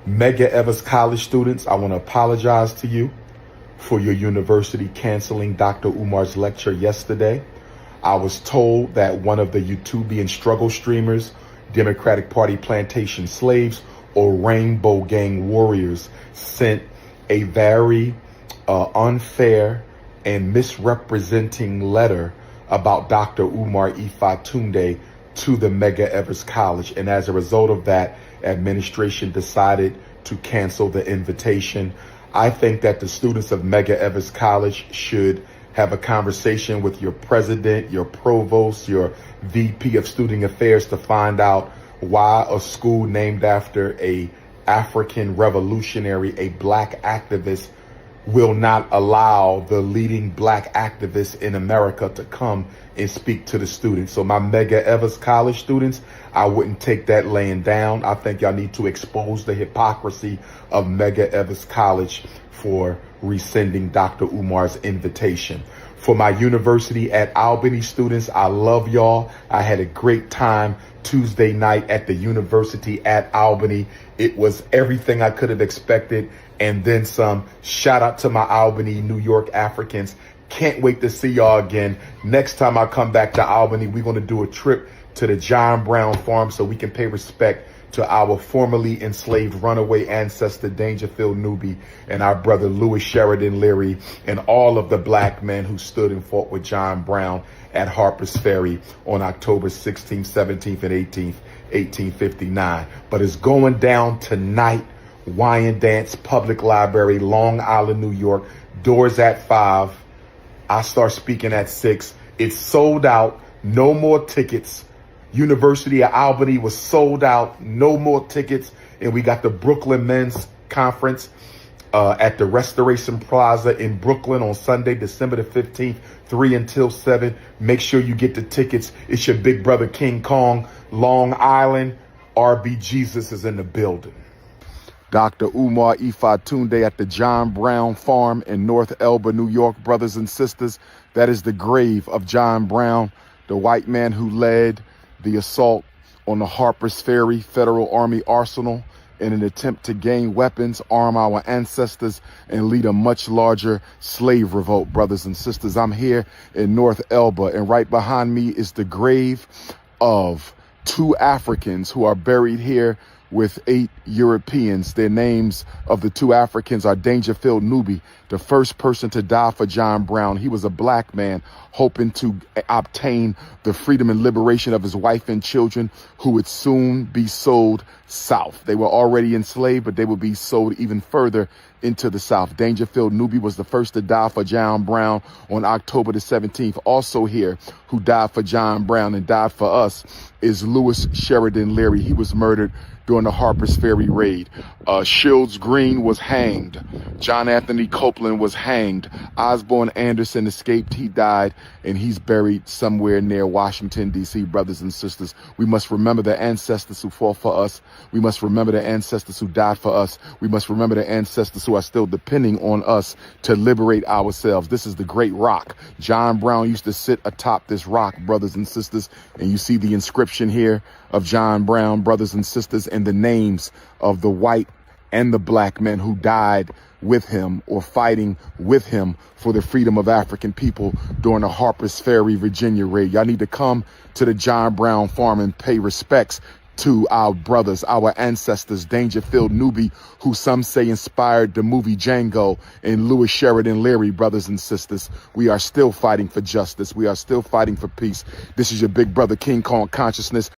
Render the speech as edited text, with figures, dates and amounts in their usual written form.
Mega Evers College students, I want to apologize to you for your university canceling Dr. Umar's lecture yesterday. I was told that one of the YouTubian struggle streamers, Democratic Party plantation slaves, or Rainbow Gang warriors sent a very unfair and misrepresenting letter about Dr. Umar Ifatunde to the Mega Evers College. And as a result of that, administration decided to cancel the invitation. I think that the students of Mega Evers College should have a conversation with your president, your provost, your VP of Student Affairs to find out why a school named after a African revolutionary, a black activist, will not allow the leading black activists in America to come and speak to the students. So my Mega Evers College students, I wouldn't take that laying down. I think y'all need to expose the hypocrisy of Mega Evers College for rescinding Dr. Umar's invitation. For my University at Albany students, I love y'all. I had a great time Tuesday night at the University at Albany. It was everything I could have expected and then some. Shout out to my Albany, New York Africans. Can't wait to see y'all again. Next time I come back to Albany, we're going to do a trip to the John Brown farm so we can pay respect to our formerly enslaved runaway ancestor Dangerfield Newby and our brother Louis Sheridan Leary and all of the black men who stood and fought with John Brown at Harper's Ferry on October 16th, 17th, and 18th, 1859. But it's going down tonight, Wyandanche Public Library, Long Island, New York. Doors at 5. I start speaking at 6. It's sold out. No more tickets. University of Albany was sold out. No more tickets. And we got the Brooklyn Men's Conference at the Restoration Plaza in Brooklyn on Sunday, December the 15th, 3 until 7. Make sure you get the tickets. It's your big brother King Kong, Long Island. RB Jesus is in the building. Dr. Umar Ifatunde at the John Brown Farm in North Elba, New York, brothers and sisters. That is the grave of John Brown, the white man who led the assault on the Harper's Ferry Federal Army Arsenal in an attempt to gain weapons, arm our ancestors, and lead a much larger slave revolt, brothers and sisters. I'm here in North Elba, and right behind me is the grave of 2 Africans who are buried here with 8 Europeans. Their names of the 2 Africans are Dangerfield Newby, the first person to die for John Brown. He was a black man hoping to obtain the freedom and liberation of his wife and children, who would soon be sold south. They were already enslaved, but they would be sold even further into the South. Dangerfield Newby was the first to die for John Brown on October the 17th. Also here, who died for John Brown and died for us, is Louis Sheridan Leary. He was murdered during the Harper's Ferry raid. Shields Green was hanged. John Anthony Copeland was hanged. Osborne Anderson escaped. He died, and he's buried somewhere near Washington, D.C., brothers and sisters. We must remember the ancestors who fought for us. We must remember the ancestors who died for us. We must remember the ancestors who are still depending on us to liberate ourselves. This is the great rock. John Brown used to sit atop this rock, brothers and sisters, and you see the inscription here of John Brown, brothers and sisters, and the names of the white and the black men who died with him or fighting with him for the freedom of African people during the Harper's Ferry, Virginia raid. Y'all need to come to the John Brown farm and pay respects to our brothers, our ancestors, Dangerfield Newby, who some say inspired the movie Django, and Louis Sheridan Leary, brothers and sisters. We are still fighting for justice. We are still fighting for peace. This is your big brother King Kong Consciousness.